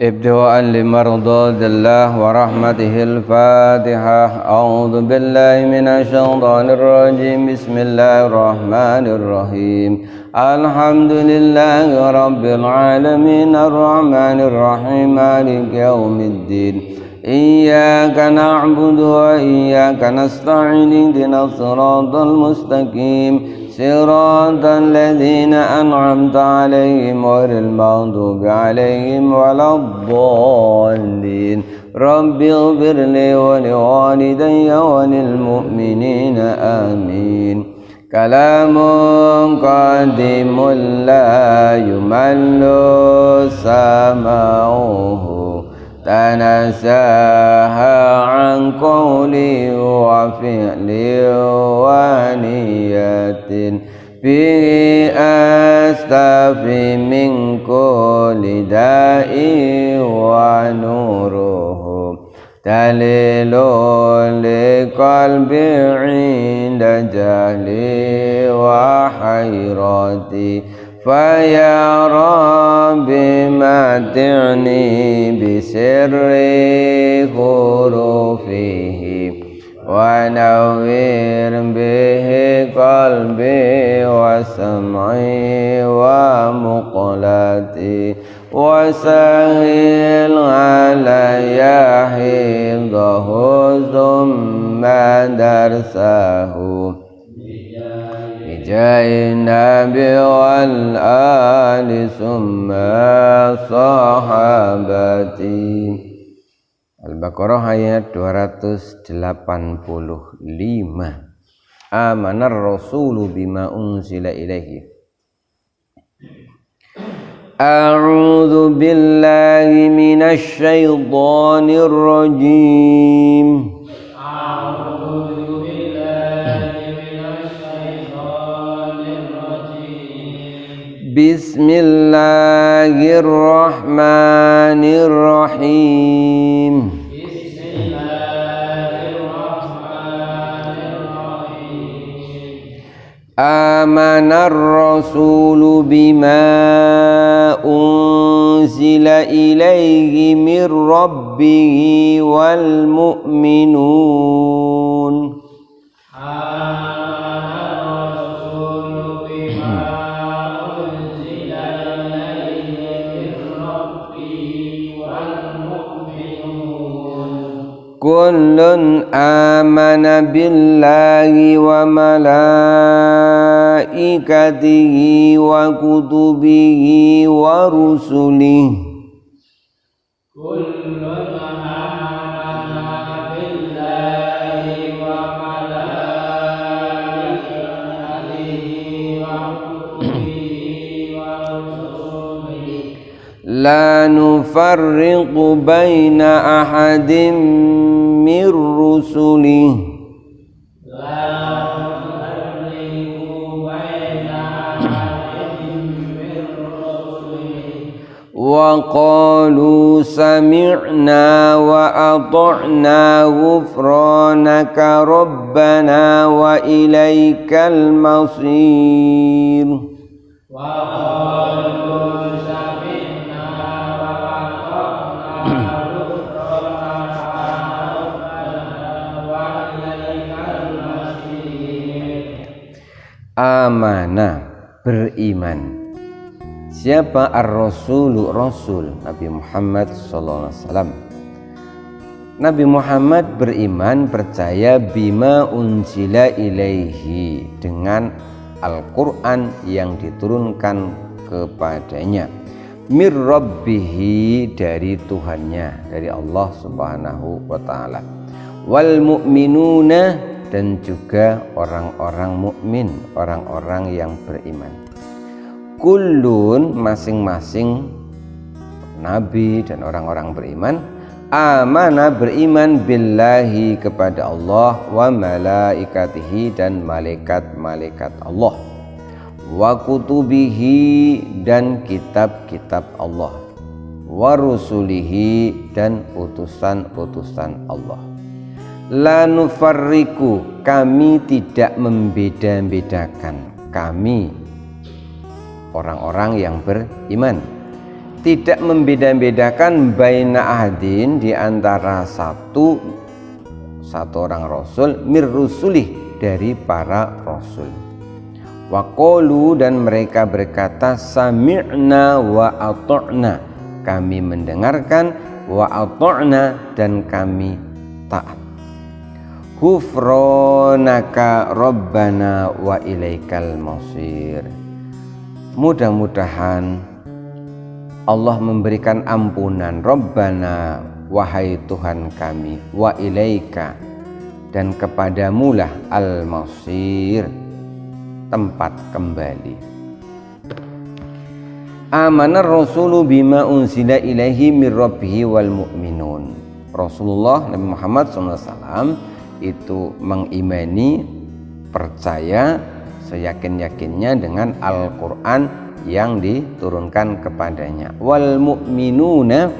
ابتغاء لمرضات الله ورحمته الفاتحة. أعوذ بالله من الشيطان الرجيم. بسم الله الرحمن الرحيم. الحمد لله رب العالمين الرحمن الرحيم مالك يوم الدين. إياك نعبد وإياك نستعين. اهدنا الصراط المستقيم صراط الذين أنعمت عليهم غير المغضوب عليهم ولا الضالين. رب اغفر لي ولوالدي وللمؤمنين آمين. كلام قديم لا يمل سماعه تنزه عن قول وفعل ونية به أستفي من كل داء ونوره دليل لقلبي عند جهلي وحيرتي. فيا رب متعني بسر حروفه ونوّر به قلبي وسمعي ومقلتي وسهل علي حفظه ثم درسه بجاه النبي والآل ثم صحابتي. Al-Baqarah ayat 285. Amanar rasulu bima unzila ilaihi. A'udzu billahi minasy syaithanir rajim. A'udzu billahi minasy syaithanir rajim. Bismillahirrahmanirrahim. Amanar rasulu bima unzila ilaihi mir rabbihi wal mu'minun. Amanar rasulu bima unzila ilaihi mir rabbihi wal mu'minun. Kullun amana billahi wa malaikatihi wa kutubihi wa rusulihi. Kullun amana billahi wa malaikatihi wa kutubihi wa rusulihi. La nufarriqu baina ahadin mir rusulihi. Wa qalu sami'na wa ata'na ghufranaka rabbana wa ilaikal masir. Wa qalu sami'na wa ata'na ghufranaka rabbana wa ilaikal masir. Amana, beriman. Siapa ar-rasulu? Rasul Nabi Muhammad SAW. Nabi Muhammad beriman, percaya bima unzila ilaihi, dengan Al-Quran yang diturunkan kepadanya, mir rabbihi, dari Tuhannya, dari Allah Subhanahu wa ta'ala, wal mu'minuna, dan juga orang-orang mukmin, orang-orang yang beriman. Kullun, masing-masing nabi dan orang-orang beriman, amana, beriman, billahi, kepada Allah, wa malaikatihi, dan malaikat-malaikat Allah, wa kutubihi, dan kitab-kitab Allah, wa rusulihi, dan utusan-utusan Allah. La nufarriku, kami tidak membeda-bedakan, kami orang-orang yang beriman, tidak membeda-bedakan baina ahadin di antara satu orang rasul mir rusulih dari para rasul. Wa qalu dan mereka berkata sami'na wa ata'na, kami mendengarkan, wa ata'na dan kami taat. Ghufranaka rabbana wa ilaikal masir. Mudah-mudahan Allah memberikan ampunan, Rabbana, wahai Tuhan kami, wa ilaika, dan kepadamulah al-masir, tempat kembali. Amanar rasulu bima unzila ilaihi mir rabbihi wal mu'minun. Rasulullah Nabi Muhammad SAW itu mengimani, percaya seyakin-yakinnya dengan Al-Quran yang diturunkan kepadanya, wal mu'minuna,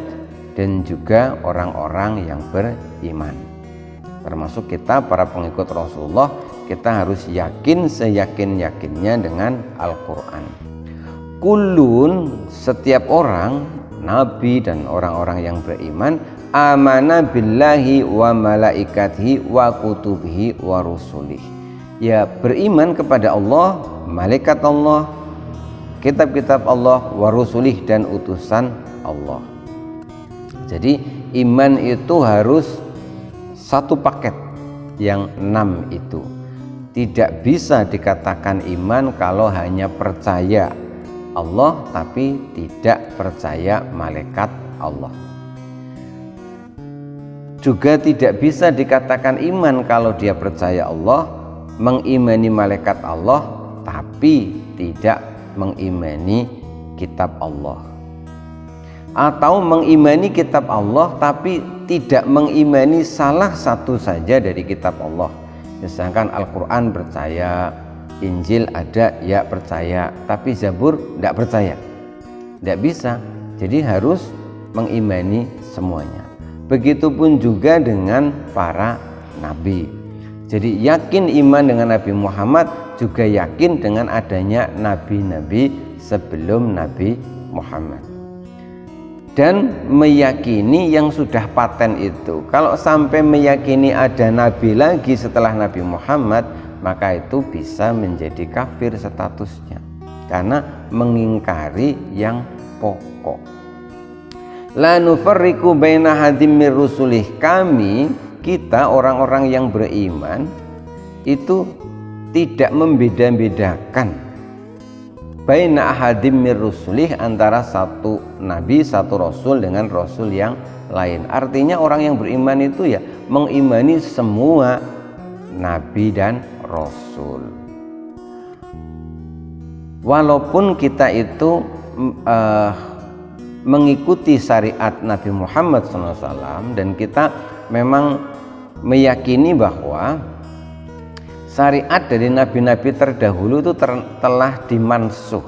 dan juga orang-orang yang beriman. Termasuk kita para pengikut Rasulullah, kita harus yakin seyakin-yakinnya dengan Al-Quran. Kullun, setiap orang, nabi dan orang-orang yang beriman, amana billahi wa malaikatihi wa kutubihi wa rusulih, ya beriman kepada Allah, malaikat Allah, kitab-kitab Allah, wa rusulih, dan utusan Allah. Jadi iman itu harus satu paket yang 6 itu. Tidak bisa dikatakan iman kalau hanya percaya Allah tapi tidak percaya malaikat Allah. Juga tidak bisa dikatakan iman kalau dia percaya Allah, mengimani malaikat Allah, tapi tidak mengimani kitab Allah. Atau mengimani kitab Allah tapi tidak mengimani salah satu saja dari kitab Allah. Misalkan Al-Quran percaya, Injil ada, ya percaya, tapi Zabur tidak percaya. Tidak bisa. Jadi harus mengimani semuanya. Begitupun juga dengan para nabi. Jadi yakin iman dengan Nabi Muhammad, juga yakin dengan adanya nabi-nabi sebelum Nabi Muhammad. Dan meyakini yang sudah paten itu. Kalau sampai meyakini ada nabi lagi setelah Nabi Muhammad, maka itu bisa menjadi kafir statusnya, karena mengingkari yang pokok. La nufarriqu baina hadim mir rusulih, kami, kita orang-orang yang beriman itu tidak membeda-bedakan baina hadim mir rusulih, antara satu nabi, satu rasul dengan rasul yang lain. Artinya orang yang beriman itu ya mengimani semua nabi dan rasul. Walaupun kita itu mengikuti syariat Nabi Muhammad SAW, dan kita memang meyakini bahwa syariat dari nabi-nabi terdahulu itu telah dimansuh,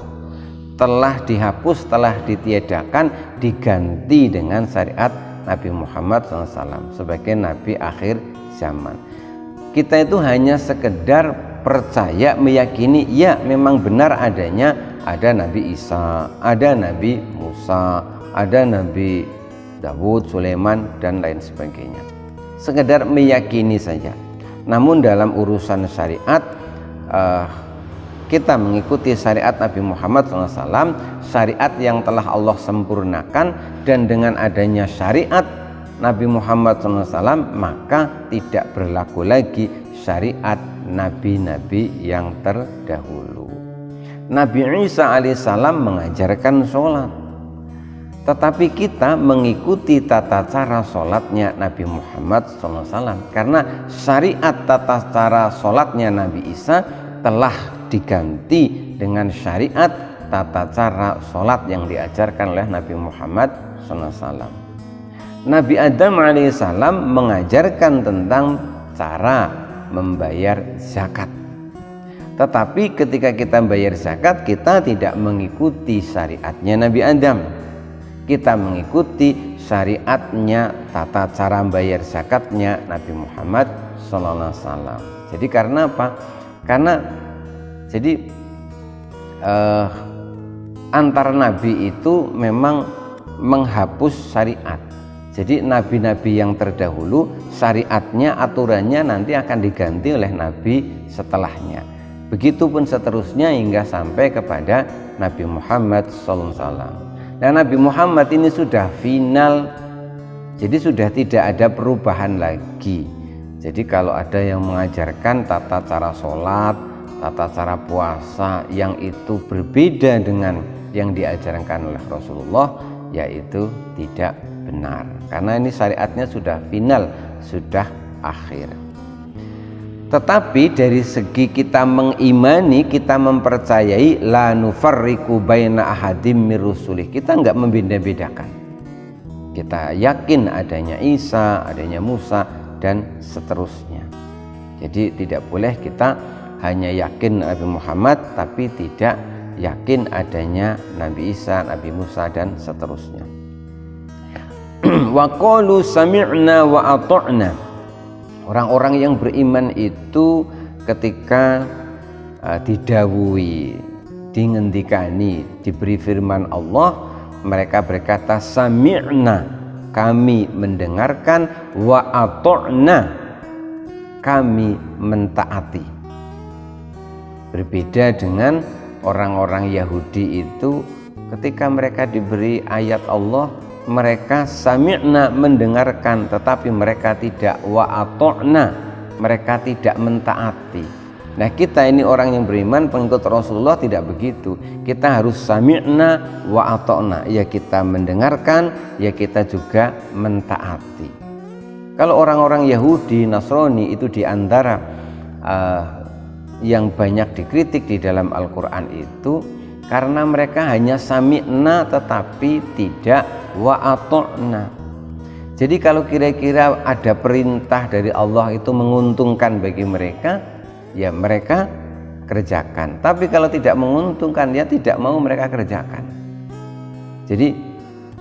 telah dihapus, telah ditiadakan, diganti dengan syariat Nabi Muhammad SAW sebagai nabi akhir zaman. Kita itu hanya sekedar percaya, meyakini, ya memang benar adanya, ada Nabi Isa, ada Nabi Musa, ada Nabi Daud, Sulaiman, dan lain sebagainya. Sekedar meyakini saja. Namun dalam urusan syariat, kita mengikuti syariat Nabi Muhammad SAW, syariat yang telah Allah sempurnakan, dan dengan adanya syariat Nabi Muhammad SAW, maka tidak berlaku lagi syariat nabi-nabi yang terdahulu. Nabi Isa alaihissalam mengajarkan sholat, tetapi kita mengikuti tata cara sholatnya Nabi Muhammad SAW, karena syariat tata cara sholatnya Nabi Isa telah diganti dengan syariat tata cara sholat yang diajarkan oleh Nabi Muhammad SAW. Nabi Adam alaihissalam mengajarkan tentang cara membayar zakat. Tetapi ketika kita bayar zakat, kita tidak mengikuti syariatnya Nabi Adam. Kita mengikuti syariatnya, tata cara bayar zakatnya Nabi Muhammad SAW. Jadi karena apa? Karena jadi antara nabi itu memang menghapus syariat. Jadi nabi-nabi yang terdahulu syariatnya, aturannya nanti akan diganti oleh nabi setelahnya. Begitupun seterusnya hingga sampai kepada Nabi Muhammad SAW. Dan Nabi Muhammad ini sudah final, jadi sudah tidak ada perubahan lagi. Jadi kalau ada yang mengajarkan tata cara sholat, tata cara puasa yang itu berbeda dengan yang diajarkan oleh Rasulullah, yaitu tidak benar, karena ini syariatnya sudah final, sudah akhir. Tetapi dari segi kita mengimani, kita mempercayai, la nufarriqu baina ahadim mir rusulih, kita enggak membeda-bedakan. Kita yakin adanya Isa, adanya Musa, dan seterusnya. Jadi tidak boleh kita hanya yakin Nabi Muhammad tapi tidak yakin adanya Nabi Isa, Nabi Musa, dan seterusnya. Wa qalu sami'na wa ata'na. Orang-orang yang beriman itu ketika didhawuhi, dingendikani, diberi firman Allah, mereka berkata sami'na, kami mendengarkan, wa ata'na, kami mentaati. Berbeda dengan orang-orang Yahudi itu, ketika mereka diberi ayat Allah, mereka sami'na, mendengarkan, tetapi mereka tidak wa ata'na, mereka tidak mentaati. Nah, kita ini orang yang beriman, pengikut Rasulullah, tidak begitu. Kita harus sami'na wa ata'na, ya kita mendengarkan, ya kita juga mentaati. Kalau orang-orang Yahudi, Nasrani itu diantara yang banyak dikritik di dalam Al-Quran itu karena mereka hanya sami'na tetapi tidak wa ata'na. Jadi kalau kira-kira ada perintah dari Allah itu menguntungkan bagi mereka, ya mereka kerjakan. Tapi kalau tidak menguntungkan, ya tidak mau mereka kerjakan. Jadi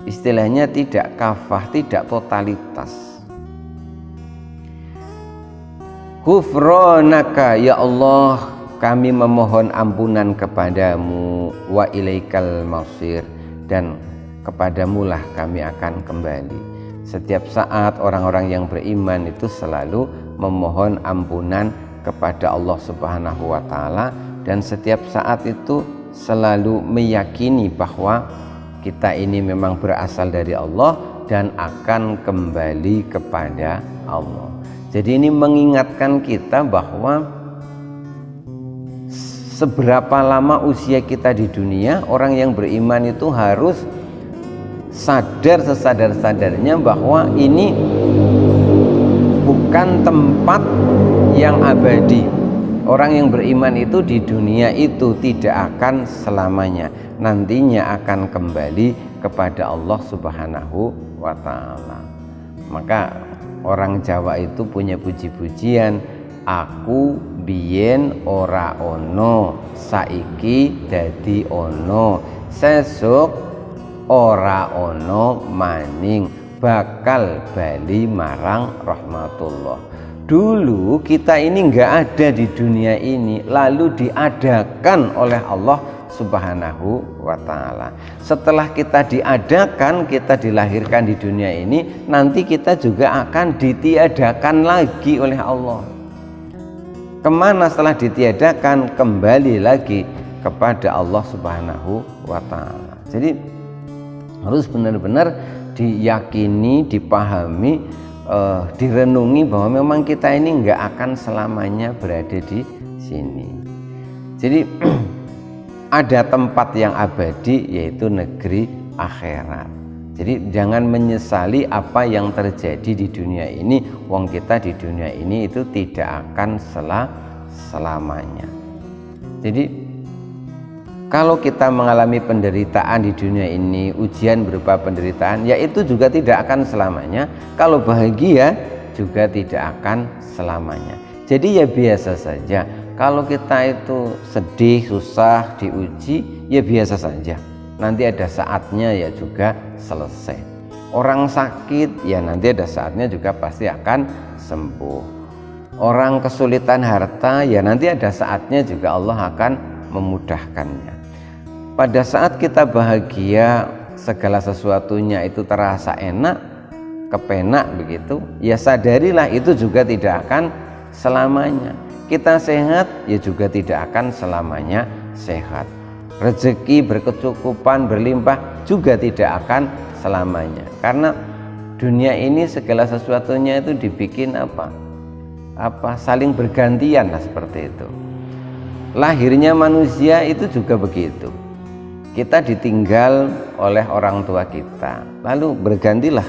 istilahnya tidak kafah, tidak totalitas. Ghufranaka ya Allah, kami memohon ampunan kepadamu, wa ilaikal masir, dan kepadamulah kami akan kembali. Setiap saat orang-orang yang beriman itu selalu memohon ampunan kepada Allah Subhanahu wa Ta'ala, dan setiap saat itu selalu meyakini bahwa kita ini memang berasal dari Allah dan akan kembali kepada Allah. Jadi ini mengingatkan kita bahwa seberapa lama usia kita di dunia, orang yang beriman itu harus sadar sesadar-sadarnya bahwa ini bukan tempat yang abadi. Orang yang beriman itu di dunia itu tidak akan selamanya, nantinya akan kembali kepada Allah Subhanahu wa Ta'ala. Maka orang Jawa itu punya puji-pujian, aku biyen ora ono, saiki dadi ono, sesuk ora ono maning, bakal bali marang rahmatullah. Dulu kita ini enggak ada di dunia ini, lalu diadakan oleh Allah Subhanahu wa Ta'ala. Setelah kita diadakan, kita dilahirkan di dunia ini, nanti kita juga akan ditiadakan lagi oleh Allah. Kemana setelah ditiadakan? Kembali lagi kepada Allah Subhanahu wa Ta'ala. Jadi harus benar-benar diyakini, dipahami, direnungi bahwa memang kita ini enggak akan selamanya berada di sini. Jadi ada tempat yang abadi, yaitu negeri akhirat. Jadi jangan menyesali apa yang terjadi di dunia ini. Wong kita di dunia ini itu tidak akan selamanya. Jadi kalau kita mengalami penderitaan di dunia ini, ujian berupa penderitaan, ya itu juga tidak akan selamanya. Kalau bahagia juga tidak akan selamanya. Jadi ya biasa saja. Kalau kita itu sedih, susah, diuji, ya biasa saja. Nanti ada saatnya ya juga selesai. Orang sakit, ya nanti ada saatnya juga pasti akan sembuh. Orang kesulitan harta, ya nanti ada saatnya juga Allah akan memudahkannya. Pada saat kita bahagia, segala sesuatunya itu terasa enak, kepenak begitu, ya sadarilah itu juga tidak akan selamanya. Kita sehat ya juga tidak akan selamanya sehat. Rezeki berkecukupan, berlimpah juga tidak akan selamanya. Karena dunia ini segala sesuatunya itu dibikin saling bergantian lah, seperti itu. Lahirnya manusia itu juga begitu. Kita ditinggal oleh orang tua kita, lalu bergantilah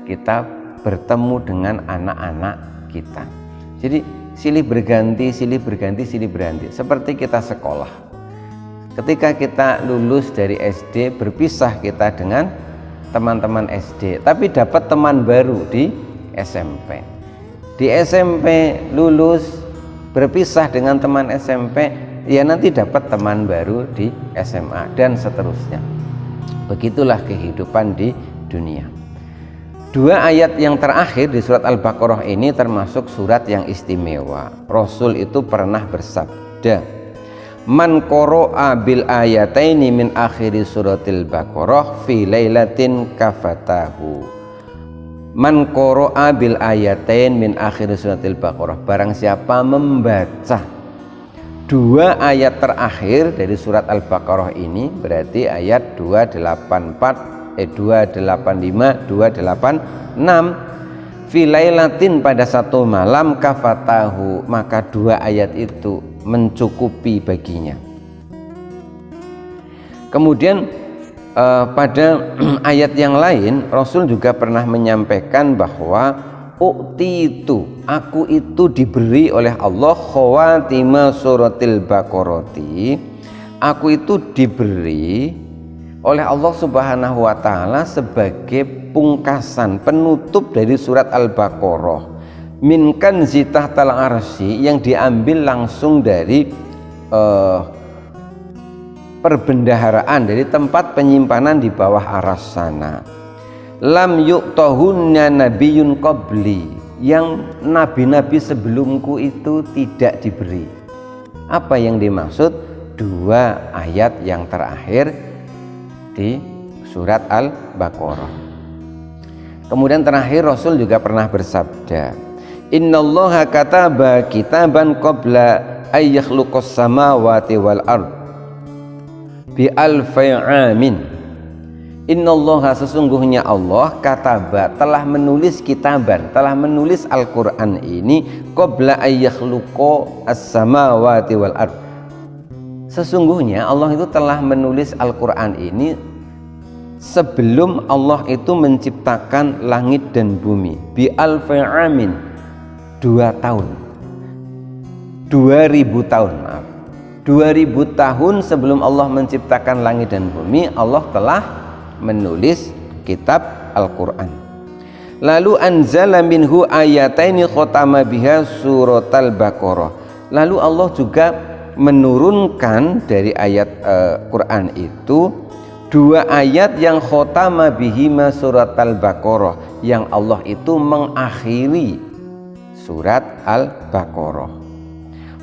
kita bertemu dengan anak-anak kita. Jadi silih berganti, silih berganti, silih berganti. Seperti kita sekolah. Ketika kita lulus dari SD, berpisah kita dengan teman-teman SD, tapi dapat teman baru di SMP. Di SMP lulus, berpisah dengan teman SMP, ya nanti dapat teman baru di SMA dan seterusnya. Begitulah kehidupan di dunia. Dua ayat yang terakhir di surat Al-Baqarah ini termasuk surat yang istimewa. Rasul itu pernah bersabda, "Man qara'a bil ayataini min akhiri suratil Baqarah fi lailatin kafatahu." Man qara'a bil ayatain min akhiri suratil Baqarah. Barang siapa membaca dua ayat terakhir dari surat Al-Baqarah ini, berarti ayat 285, 286, filailatin pada satu malam, kafatahu, maka dua ayat itu mencukupi baginya. Kemudian pada ayat yang lain Rasul juga pernah menyampaikan bahwa aku itu diberi oleh Allah khawatima suratil Baqarati. Aku itu diberi oleh Allah Subhanahu wa taala sebagai pungkasan, penutup dari surat Al-Baqarah, min kanzi tahtal arsy, yang diambil langsung dari perbendaharaan, dari tempat penyimpanan di bawah aras sana. Lam yu'tahunna nabiyyun qabli, yang nabi-nabi sebelumku itu tidak diberi. Apa yang dimaksud? Dua ayat yang terakhir di surat Al-Baqarah. Kemudian terakhir Rasul juga pernah bersabda, innallaha kataba kitaban qabla ay yakhluqas samawati wal ard bi alfi amin. Innallaha, sesungguhnya Allah, kataba, telah menulis kitaban, telah menulis Al-Quran ini, qabla ayyakhluqa as-samawati wal ard. Sesungguhnya Allah itu telah menulis Al-Quran ini sebelum Allah itu menciptakan langit dan bumi, bi alfi amin, 2 tahun, 2000 tahun, maaf, 2000 tahun sebelum Allah menciptakan langit dan bumi, Allah telah menulis kitab Al-Quran. Lalu anzala minhu ayataini khotama biha suratal Baqarah. Lalu Allah juga menurunkan dari ayat Quran itu 2 ayat yang khotama bihima suratal Baqarah, yang Allah itu mengakhiri surat Al-Baqarah.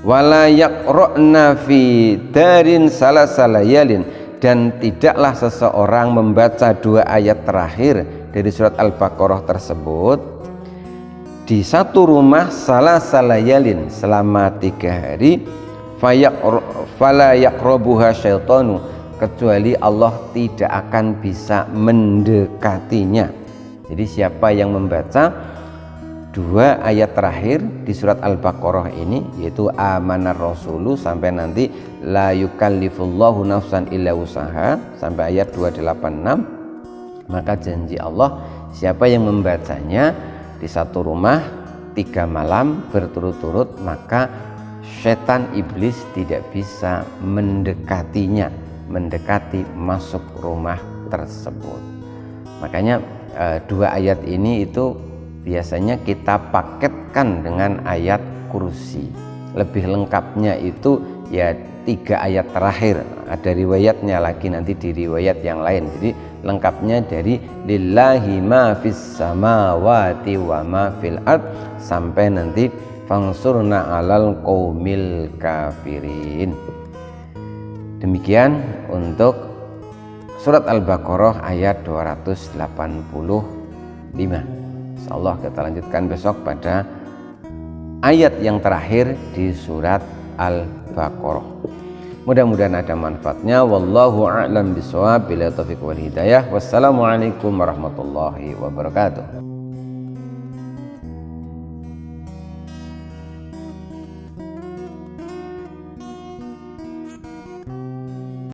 Wala yaqra'na fi darin salasalayalin, dan tidaklah seseorang membaca 2 ayat terakhir dari surat Al-Baqarah tersebut di satu rumah salasalayalin, selama 3 hari, fala yaqrabuha syaitanu, kecuali Allah tidak akan bisa mendekatinya. Jadi siapa yang membaca 2 ayat terakhir di surat Al-Baqarah ini, yaitu amanar rasulu sampai nanti la yukallifullahu nafsan illa wusaha sampai ayat 286, maka janji Allah, siapa yang membacanya di satu rumah 3 malam berturut-turut, maka setan iblis tidak bisa mendekatinya, mendekati masuk rumah tersebut. Makanya 2 ayat ini itu biasanya kita paketkan dengan ayat kursi. Lebih lengkapnya itu ya 3 ayat terakhir, ada riwayatnya lagi nanti di riwayat yang lain. Jadi lengkapnya dari lillahi ma fis samawati wa ma fil ard sampai nanti fansurna alal qaumil kafirin. Demikian untuk surat Al-Baqarah ayat 285. Insyaallah kita lanjutkan besok pada ayat yang terakhir di surat Al-Baqarah. Mudah-mudahan ada manfaatnya. Wallahu a'lam bishawab. Bila taufiq wal hidayah. Wassalamualaikum warahmatullahi wabarakatuh.